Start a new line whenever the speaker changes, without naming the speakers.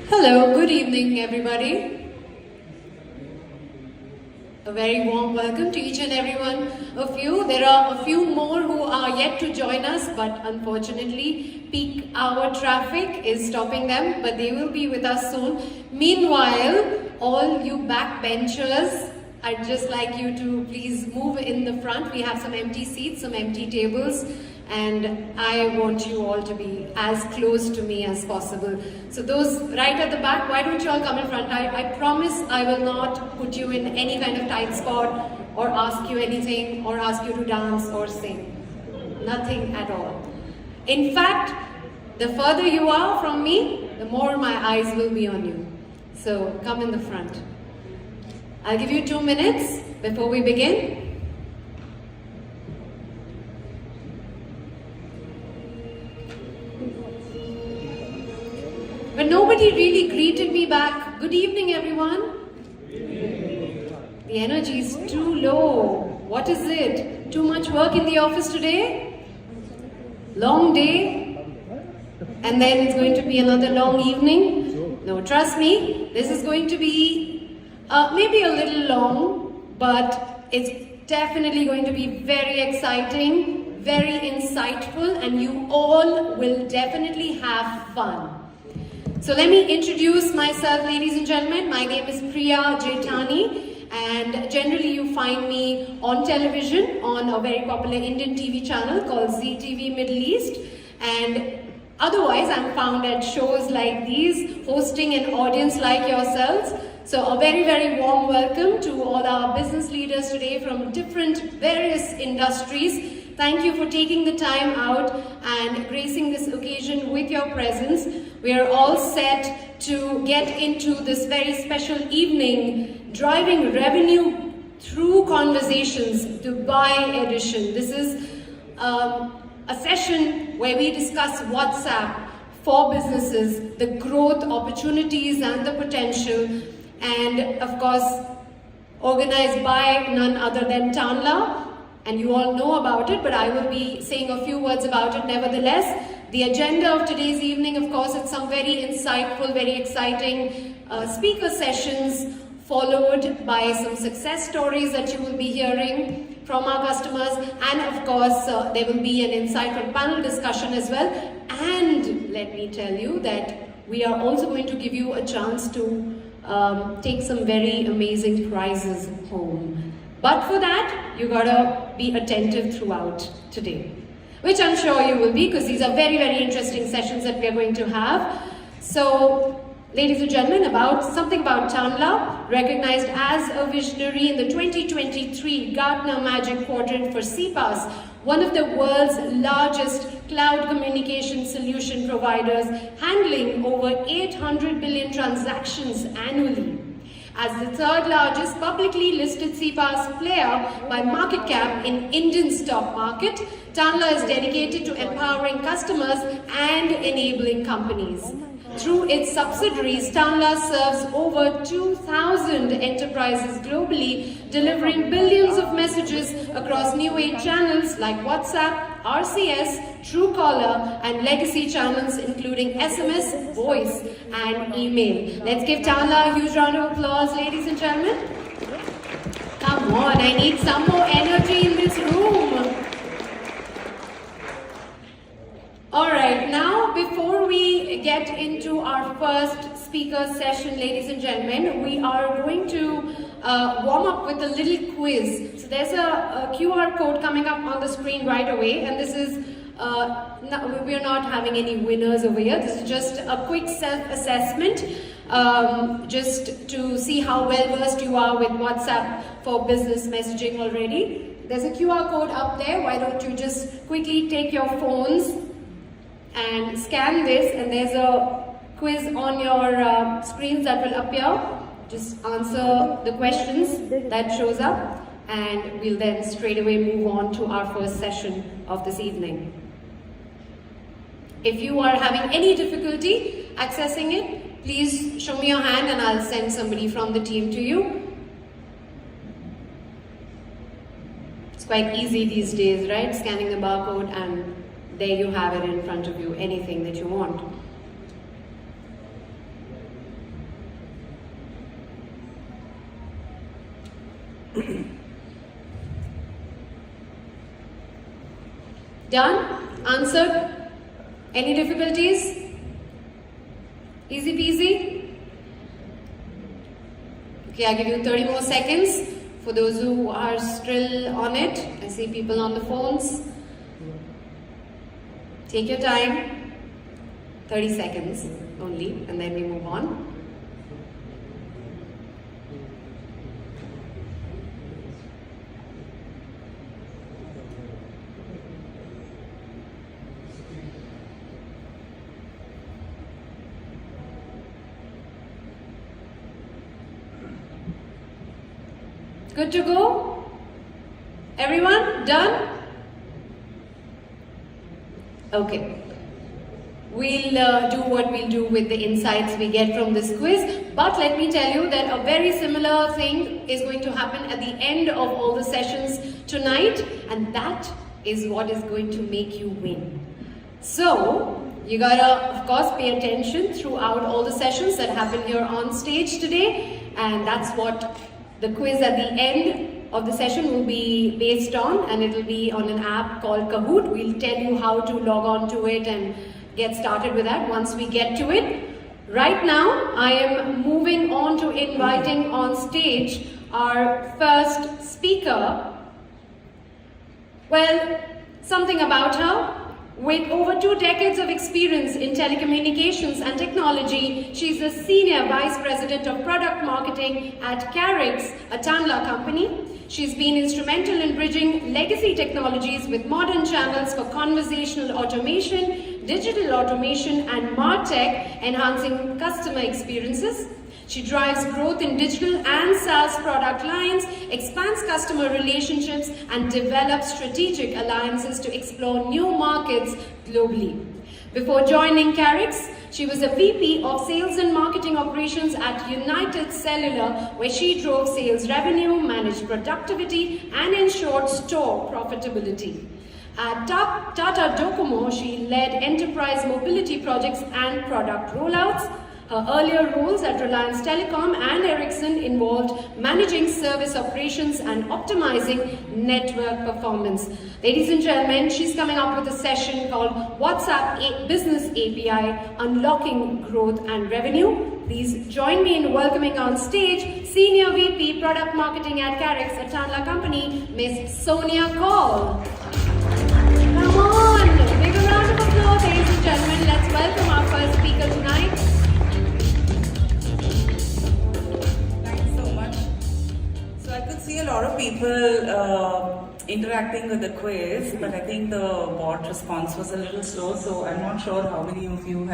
Hello, good evening everybody. A very warm welcome to each and every one of you. There are a few more who are yet to join us, but unfortunately peak hour traffic is stopping them, but they will be with us soon. Meanwhile, all you backbenchers, I'd just like you to please move in the front. We have some empty seats, some empty tables, and I want you all to be as close to me as possible. So those right at the back, why don't you all come in front? I promise I will not put you in any kind of tight spot or ask you anything or ask you to dance or sing. Nothing at all. In fact, the further you are from me, the more my eyes will be on you. So come in the front. I'll give you 2 minutes before we begin. But nobody really greeted me back. Good evening, everyone. The energy is too low. What is it? Too much work in the office today? Long day? And then it's going to be another long evening? No, trust me, this is going to be maybe a little long, but it's definitely going to be very exciting, very insightful, and you all will definitely have fun. So let me introduce myself, ladies and gentlemen. My name is Priya Jetani, and generally you find me on television on a very popular Indian TV channel called ZTV Middle East, and otherwise I'm found at shows like these, hosting an audience like yourselves. So a very, very warm welcome to all our business leaders today from different various industries. Thank you for taking the time out and gracing this occasion with your presence. We are all set to get into this very special evening, driving revenue through conversations, Dubai edition. This is a session where we discuss WhatsApp for businesses, the growth opportunities and the potential, and of course organized by none other than Tanla. And you all know about it, but I will be saying a few words about it nevertheless. The agenda of today's evening, of course, it's some very insightful, very exciting speaker sessions, followed by some success stories that you will be hearing from our customers. And of course, there will be an insightful panel discussion as well. And let me tell you that we are also going to give you a chance to take some very amazing prizes home. But for that, you gotta be attentive throughout today, which I'm sure you will be, because these are very, very interesting sessions that we are going to have. So, ladies and gentlemen, something about Tanla, recognized as a visionary in the 2023 Gartner Magic Quadrant for CPaaS, one of the world's largest cloud communication solution providers, handling over 800 billion transactions annually. As the third largest publicly listed CPaaS player by market cap in Indian stock market, Tanla is dedicated to empowering customers and enabling companies. Through its subsidiaries, Tanla serves over 2,000 enterprises globally, delivering billions of messages across new age channels like WhatsApp, RCS, Truecaller, and legacy channels including SMS, voice, and email. Let's give Tanla a huge round of applause, ladies and gentlemen. Come on, I need some more energy in this room. Alright, now before we get into our first speaker session, ladies and gentlemen, we are going to warm up with a little quiz. So there's a QR code coming up on the screen right away, and this is, we're not having any winners over here. This is just a quick self-assessment, just to see how well versed you are with WhatsApp for business messaging already. There's a QR code up there. Why don't you just quickly take your phones and scan this, and there's a quiz on your screens that will appear. Just answer the questions that shows up, and we'll then straight away move on to our first session of this evening. If you are having any difficulty accessing it, please show me your hand and I'll send somebody from the team to you. It's quite easy these days, right? Scanning the barcode and there you have it in front of you, anything that you want. Done? Answered? Any difficulties? Easy peasy? Okay, I give you 30 more seconds for those who are still on it. I see people on the phones. Take your time. 30 seconds only, and then we move on. Good to go? Everyone done? Okay. We'll do what we'll do with the insights we get from this quiz, but let me tell you that a very similar thing is going to happen at the end of all the sessions tonight, and that is what is going to make you win. So, you gotta, of course, pay attention throughout all the sessions that happen here on stage today, and that's what the quiz at the end of the session will be based on, and it will be on an app called Kahoot. We'll tell you how to log on to it and get started with that once we get to it. Right now, I am moving on to inviting on stage our first speaker. Well, something about her. With over 2 decades of experience in telecommunications and technology, she's the Senior Vice President of Product Marketing at Carix, a Tanla company. She's been instrumental in bridging legacy technologies with modern channels for conversational automation, digital automation, and MarTech, enhancing customer experiences. She drives growth in digital and SaaS product lines, expands customer relationships, and develops strategic alliances to explore new markets globally. Before joining Carix, she was a VP of Sales and Marketing Operations at United Cellular, where she drove sales revenue, managed productivity, and ensured store profitability. At Tata Docomo, she led enterprise mobility projects and product rollouts. Her earlier roles at Reliance Telecom and Ericsson involved managing service operations and optimizing network performance. Ladies and gentlemen, she's coming up with a session called WhatsApp Business API, Unlocking Growth and Revenue. Please join me in welcoming on stage Senior VP Product Marketing at Carix, a Tanla company, Miss Sonia Kaul. Come on! Big round of applause, ladies and gentlemen. Let's welcome our first speaker tonight.
See a lot of people interacting with the quiz, but I think the bot response was a little slow, so I'm not sure how many of you have